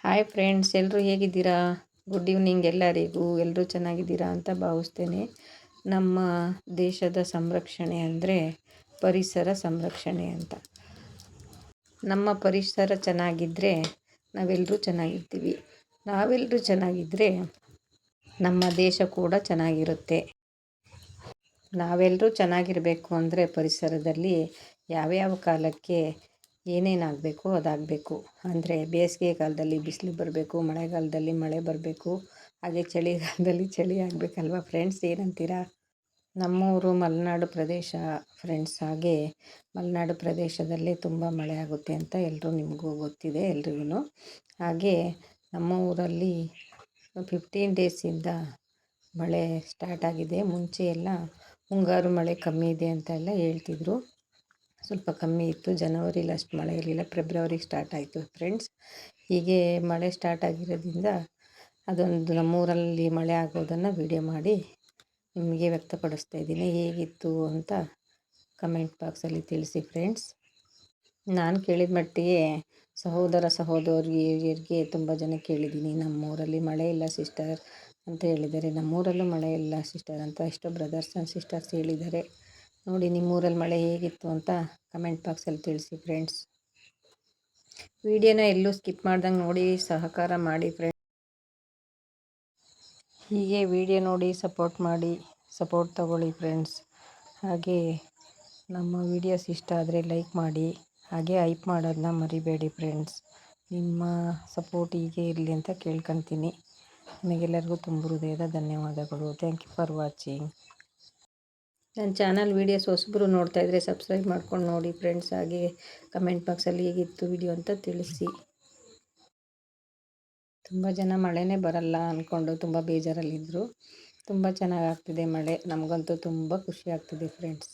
Hi friends, ಎಲ್ಲರೂ ಹೇಗಿದ್ದೀರಾ? Good evening ಎಲ್ಲರಿಗೂ. ಎಲ್ಲರೂ ಚೆನ್ನಾಗಿದ್ದೀರಾ ಅಂತ ಭಾವಿಸ್ತೇನೆ. ನಮ್ಮ ದೇಶದ ಸಂರಕ್ಷಣೆ ಅಂದರೆ ಪರಿಸರ ಸಂರಕ್ಷಣೆ ಅಂತ. ನಮ್ಮ ಪರಿಸರ ಚೆನ್ನಾಗಿದ್ದರೆ ನಾವೆಲ್ಲರೂ ಚೆನ್ನಾಗಿರ್ತೀವಿ. ನಾವೆಲ್ಲರೂ ಚೆನ್ನಾಗಿದ್ದರೆ ನಮ್ಮ ದೇಶ ಕೂಡ ಚೆನ್ನಾಗಿರುತ್ತೆ. ನಾವೆಲ್ಲರೂ ಚೆನ್ನಾಗಿರಬೇಕು ಅಂದರೆ ಪರಿಸರದಲ್ಲಿ ಯಾವ್ಯಾವ ಕಾಲಕ್ಕೆ ಏನೇನಾಗಬೇಕು ಅದಾಗಬೇಕು. ಅಂದರೆ ಬೇಸಿಗೆಗಾಲದಲ್ಲಿ ಬಿಸಿಲು ಬರಬೇಕು, ಮಳೆಗಾಲದಲ್ಲಿ ಮಳೆ ಬರಬೇಕು, ಹಾಗೆ ಚಳಿಗಾಲದಲ್ಲಿ ಚಳಿ ಆಗಬೇಕಲ್ವ ಫ್ರೆಂಡ್ಸ್, ಏನಂತೀರಾ? ನಮ್ಮೂರು ಮಲೆನಾಡು ಪ್ರದೇಶ ಫ್ರೆಂಡ್ಸ್. ಹಾಗೆ ಮಲೆನಾಡು ಪ್ರದೇಶದಲ್ಲಿ ತುಂಬ ಮಳೆ ಆಗುತ್ತೆ ಅಂತ ಎಲ್ಲರೂ ನಿಮಗೂ ಗೊತ್ತಿದೆ ಎಲ್ರಿಗೂ. ಹಾಗೆ ನಮ್ಮ ಊರಲ್ಲಿ 15 ಡೇಸಿಂದ ಮಳೆ ಸ್ಟಾರ್ಟ್ ಆಗಿದೆ. ಮುಂಚೆ ಎಲ್ಲ ಮುಂಗಾರು ಮಳೆ ಕಮ್ಮಿ ಇದೆ ಅಂತ ಎಲ್ಲ ಹೇಳ್ತಿದ್ರು. ಸ್ವಲ್ಪ ಕಮ್ಮಿ ಇತ್ತು. ಜನವರಿಲಿ ಅಷ್ಟು ಮಳೆ ಇರಲಿಲ್ಲ, ಫೆಬ್ರವರಿಗೆ ಸ್ಟಾರ್ಟ್ ಆಯಿತು ಫ್ರೆಂಡ್ಸ್. ಹೀಗೆ ಮಳೆ ಸ್ಟಾರ್ಟ್ ಆಗಿರೋದ್ರಿಂದ ಅದೊಂದು ನಮ್ಮೂರಲ್ಲಿ ಮಳೆ ಆಗೋದನ್ನು ವಿಡಿಯೋ ಮಾಡಿ ನಿಮಗೆ ವ್ಯಕ್ತಪಡಿಸ್ತಾ ಇದ್ದೀನಿ. ಹೇಗಿತ್ತು ಅಂತ ಕಮೆಂಟ್ ಬಾಕ್ಸಲ್ಲಿ ತಿಳಿಸಿ ಫ್ರೆಂಡ್ಸ್. ನಾನು ಕೇಳಿದ ಮಟ್ಟಿಗೆ ಸಹೋದರ ಸಹೋದರಿಯರಿಗೆ ತುಂಬ ಜನ ಕೇಳಿದ್ದೀನಿ, ನಮ್ಮೂರಲ್ಲಿ ಮಳೆ ಇಲ್ಲ ಸಿಸ್ಟರ್ ಅಂತ ಹೇಳಿದ್ದಾರೆ. ನಮ್ಮೂರಲ್ಲೂ ಮಳೆ ಇಲ್ಲ ಸಿಸ್ಟರ್ ಅಂತ ಎಷ್ಟೋ ಬ್ರದರ್ಸ್ ಆ್ಯಂಡ್ ಸಿಸ್ಟರ್ಸ್ ಹೇಳಿದ್ದಾರೆ. ನೋಡಿ ನಿಮ್ಮೂರಲ್ಲಿ ಮಳೆ ಹೇಗಿತ್ತು ಅಂತ ಕಮೆಂಟ್ ಬಾಕ್ಸಲ್ಲಿ ತಿಳಿಸಿ ಫ್ರೆಂಡ್ಸ್. ವಿಡಿಯೋನ ಎಲ್ಲೂ ಸ್ಕಿಪ್ ಮಾಡ್ದಂಗೆ ನೋಡಿ ಸಹಕಾರ ಮಾಡಿ ಫ್ರೆಂಡ್ಸ್. ಹೀಗೆ ವಿಡಿಯೋ ನೋಡಿ ಸಪೋರ್ಟ್ ಮಾಡಿ, ಸಪೋರ್ಟ್ ತಗೊಳ್ಳಿ ಫ್ರೆಂಡ್ಸ್. ಹಾಗೆ ನಮ್ಮ ವೀಡಿಯೋಸ್ ಇಷ್ಟ ಆದರೆ ಲೈಕ್ ಮಾಡಿ, ಹಾಗೆ ಹೈಪ್ ಮಾಡೋದನ್ನ ಮರಿಬೇಡಿ ಫ್ರೆಂಡ್ಸ್. ನಿಮ್ಮ ಸಪೋರ್ಟ್ ಹೀಗೆ ಇರಲಿ ಅಂತ ಕೇಳ್ಕೊತೀನಿ. ನಿಮಗೆಲ್ಲರಿಗೂ ತುಂಬ ಹೃದಯದ ಧನ್ಯವಾದಗಳು. Thank you for watching. ನನ್ನ ಚಾನಲ್ ವೀಡಿಯೋಸ್ ಹೊಸಬ್ರು ನೋಡ್ತಾ ಇದ್ದರೆ ಸಬ್ಸ್ಕ್ರೈಬ್ ಮಾಡ್ಕೊಂಡು ನೋಡಿ ಫ್ರೆಂಡ್ಸ್. ಹಾಗೆ ಕಮೆಂಟ್ ಬಾಕ್ಸಲ್ಲಿ ಹೇಗಿತ್ತು ವಿಡಿಯೋ ಅಂತ ತಿಳಿಸಿ. ತುಂಬ ಜನ ಮಳೆನೇ ಬರಲ್ಲ ಅಂದ್ಕೊಂಡು ತುಂಬ ಬೇಜಾರಲ್ಲಿದ್ದರು. ತುಂಬ ಚೆನ್ನಾಗಾಗ್ತಿದೆ ಮಳೆ. ನಮಗಂತೂ ತುಂಬ ಖುಷಿ ಆಗ್ತಿದೆ ಫ್ರೆಂಡ್ಸ್.